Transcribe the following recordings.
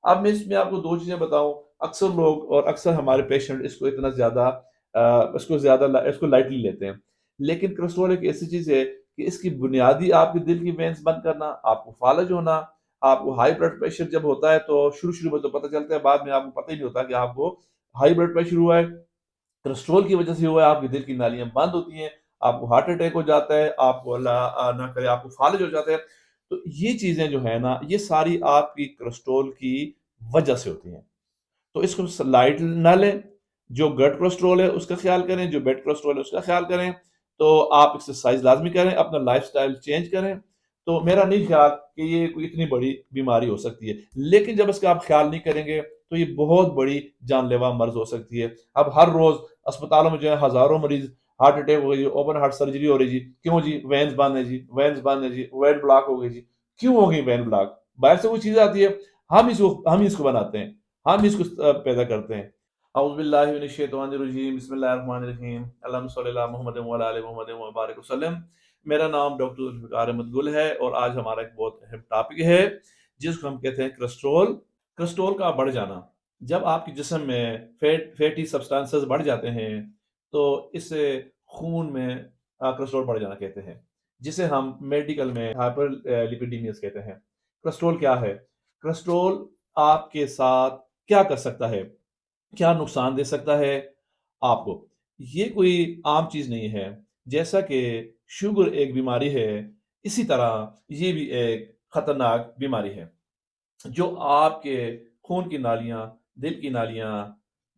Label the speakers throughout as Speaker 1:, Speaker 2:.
Speaker 1: اب میں اس میں آپ کو دو چیزیں بتاؤں، اکثر لوگ اور اکثر ہمارے پیشنٹ اس کو اتنا زیادہ اس کو لائٹلی لیتے ہیں، لیکن کولیسٹرول ایک ایسی چیز ہے کہ اس کی بنیادی آپ کے دل کی وینس بند کرنا، آپ کو فالج ہونا، آپ کو ہائی بلڈ پریشر جب ہوتا ہے تو شروع میں تو پتہ چلتا ہے، بعد میں آپ کو پتہ ہی نہیں ہوتا کہ آپ کو ہائی بلڈ پریشر ہوا ہے، کولیسٹرول کی وجہ سے ہوا ہے، آپ کی دل کی نالیاں بند ہوتی ہیں، آپ کو ہارٹ اٹیک ہو جاتا ہے، آپ کو اللہ نہ کرے آپ کو فالج ہو جاتا ہے۔ تو یہ چیزیں جو ہے نا، یہ ساری آپ کی کولیسٹرول کی وجہ سے ہوتی ہیں۔ تو اس کو لائٹ نہ لیں، جو گڈ کولیسٹرول ہے اس کا خیال کریں، جو بیڈ کولیسٹرول ہے اس کا خیال کریں، تو آپ ایکسرسائز لازمی کریں، اپنا لائف سٹائل چینج کریں۔ تو میرا نہیں خیال کہ یہ کوئی اتنی بڑی بیماری ہو سکتی ہے، لیکن جب اس کا آپ خیال نہیں کریں گے تو یہ بہت بڑی جان لیوا مرض ہو سکتی ہے۔ اب ہر روز اسپتالوں میں جو ہے ہزاروں مریض، ہارٹ اٹیک ہو گئی جی، اوپن ہارٹ سرجری ہو رہی جی، کیوں جی؟ وینز بند ہے جی، وینز بند ہے جی، وین بلاک ہو گئی جی۔ کیوں ہو گئی وین بلاک؟ باہر سے کوئی چیز آتی ہے، ہم ہی اس کو بناتے ہیں، ہم اس کو پیدا کرتے ہیں۔ اعوذ باللہ من الشیطان الرجیم، بسم اللہ الرحمن الرحیم، اللہم صلی اللہ محمد وعلی آل محمد وبارک وسلم۔ میرا نام ڈاکٹر ذوالفقار احمد گل ہے، اور آج ہمارا ایک بہت اہم ٹاپک ہے جس کو ہم کہتے ہیں کولیسٹرول۔ کولیسٹرول کا بڑھ جانا، جب آپ کے جسم میں فیٹی سبسٹانسز بڑھ جاتے ہیں تو اس سے خون میں کولیسٹرول بڑھ جانا کہتے ہیں، جسے ہم میڈیکل میں ہائپر لیپیڈیمیاز کہتے ہیں۔ کولیسٹرول کیا ہے؟ کولیسٹرول آپ کے ساتھ کیا کر سکتا ہے، کیا نقصان دے سکتا ہے آپ کو؟ یہ کوئی عام چیز نہیں ہے، جیسا کہ شوگر ایک بیماری ہے، اسی طرح یہ بھی ایک خطرناک بیماری ہے جو آپ کے خون کی نالیاں، دل کی نالیاں،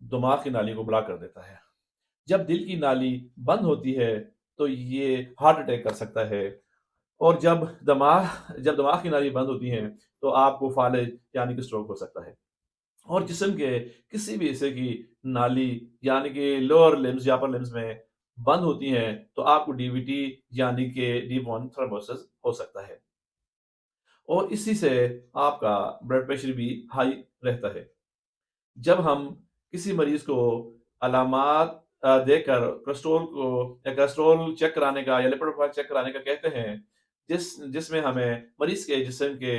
Speaker 1: دماغ کی نالیوں کو بلاک کر دیتا ہے۔ جب دل کی نالی بند ہوتی ہے تو یہ ہارٹ اٹیک کر سکتا ہے، اور جب دماغ کی نالی بند ہوتی ہیں تو آپ کو فالج یعنی کہ اسٹروک ہو سکتا ہے۔ اور جسم کے کسی بھی حصے کی نالی یعنی کہ لوور لمز یا اپر لمز میں بند ہوتی ہیں تو آپ کو ڈی وی ٹی یعنی کہ ڈیپ وین تھرومبوسس ہو سکتا ہے، اور اسی سے آپ کا بلڈ پریشر بھی ہائی رہتا ہے۔ جب ہم کسی مریض کو علامات دیکھ کر کولیسٹرول چیک کرانے کا یا لپڈ پروفائل چیک کرانے کا کہتے ہیں، جس میں ہمیں مریض کے جسم کے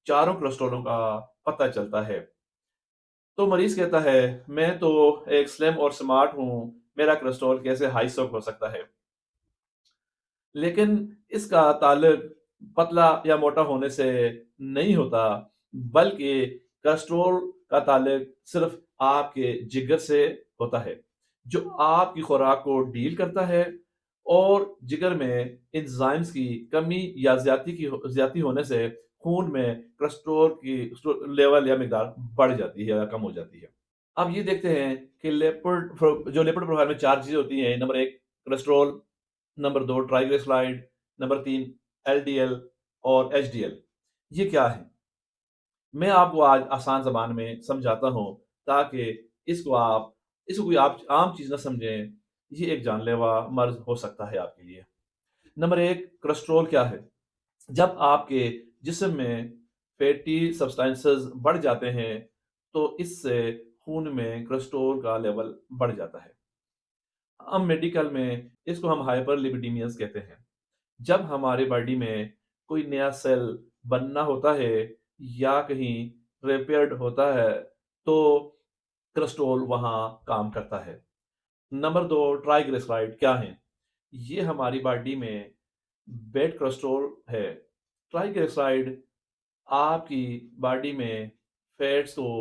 Speaker 1: چاروں کولیسٹرولوں کا پتہ چلتا ہے، تو مریض کہتا ہے میں تو ایک سلیم اور سمارٹ ہوں، میرا کولیسٹرول کیسے ہائی سوک ہو سکتا ہے؟ لیکن اس کا تعلق پتلا یا موٹا ہونے سے نہیں ہوتا، بلکہ کولیسٹرول کا تعلق صرف آپ کے جگر سے ہوتا ہے، جو آپ کی خوراک کو ڈیل کرتا ہے، اور جگر میں انزائمز کی کمی یا زیادتی ہونے سے خون میں کولیسٹرول کی لیول یا مقدار بڑھ جاتی ہے یا کم ہو جاتی ہے۔ اب یہ دیکھتے ہیں کہ لیپڈ پروفائل میں چار چیزیں ہوتی ہیں: نمبر ایک کولیسٹرول، نمبر دو ٹرائیگلیسرائڈ، نمبر تین ایل ڈی ایل اور ایچ ڈی ایل۔ یہ کیا ہے؟ میں آپ کو آج آسان زبان میں سمجھاتا ہوں تاکہ اس کو کوئی آپ عام چیز نہ سمجھیں، یہ ایک جان لیوا مرض ہو سکتا ہے آپ کے لیے۔ نمبر ایک، کولیسٹرول کیا ہے؟ جب آپ کے جسم میں فیٹی سبسٹانسز بڑھ جاتے ہیں تو اس سے خون میں کولیسٹرول کا لیول بڑھ جاتا ہے۔ ہم میڈیکل میں اس کو ہم ہائپر لیپیڈیمیاز کہتے ہیں۔ جب ہماری باڈی میں کوئی نیا سیل بننا ہوتا ہے یا کہیں ریپیئرڈ ہوتا ہے تو کولیسٹرول وہاں کام کرتا ہے۔ نمبر دو ٹرائیگلیسرائڈ کیا ہیں؟ یہ ہماری باڈی میں بیڈ کولیسٹرول ہے۔ ٹرائیگلیسرائڈ آپ کی باڈی میں فیٹس کو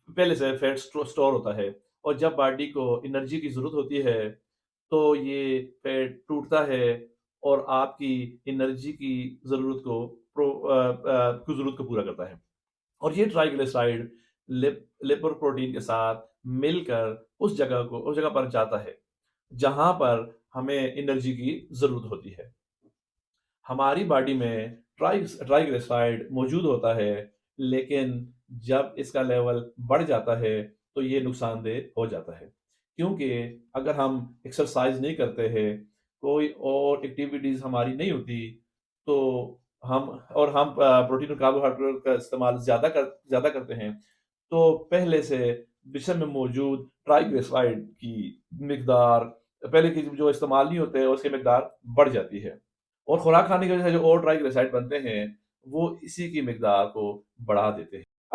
Speaker 1: پہلے سے فیٹ سٹور ہوتا ہے، اور جب باڈی کو انرجی کی ضرورت ہوتی ہے تو یہ فیٹ ٹوٹتا ہے اور آپ کی انرجی کی ضرورت کو پورا کرتا ہے، اور یہ ٹرائیگلیسرائڈ لیپر پروٹین کے ساتھ مل کر اس جگہ پر جاتا ہے جہاں پر ہمیں انرجی کی ضرورت ہوتی ہے۔ ہماری باڈی میں ٹرائیگلیسرائڈ موجود ہوتا ہے، لیکن جب اس کا لیول بڑھ جاتا ہے تو یہ نقصان دہ ہو جاتا ہے، کیونکہ اگر ہم ایکسرسائز نہیں کرتے ہیں، کوئی اور ایکٹیویٹیز ہماری نہیں ہوتی، تو ہم پروٹین اور کاربوہائیڈریٹ کا استعمال زیادہ کرتے ہیں، تو پہلے سے جسم میں موجود ٹرائیگلیسرائڈ کی مقدار، پہلے کی جو استعمال نہیں ہوتے اس کی مقدار بڑھ جاتی ہے، اور خوراک کھانے کی وجہ سے جو اور ٹرائیگلیسرائڈ بنتے ہیں وہ اسی کی مقدار کو بڑھا دیتے ہیں۔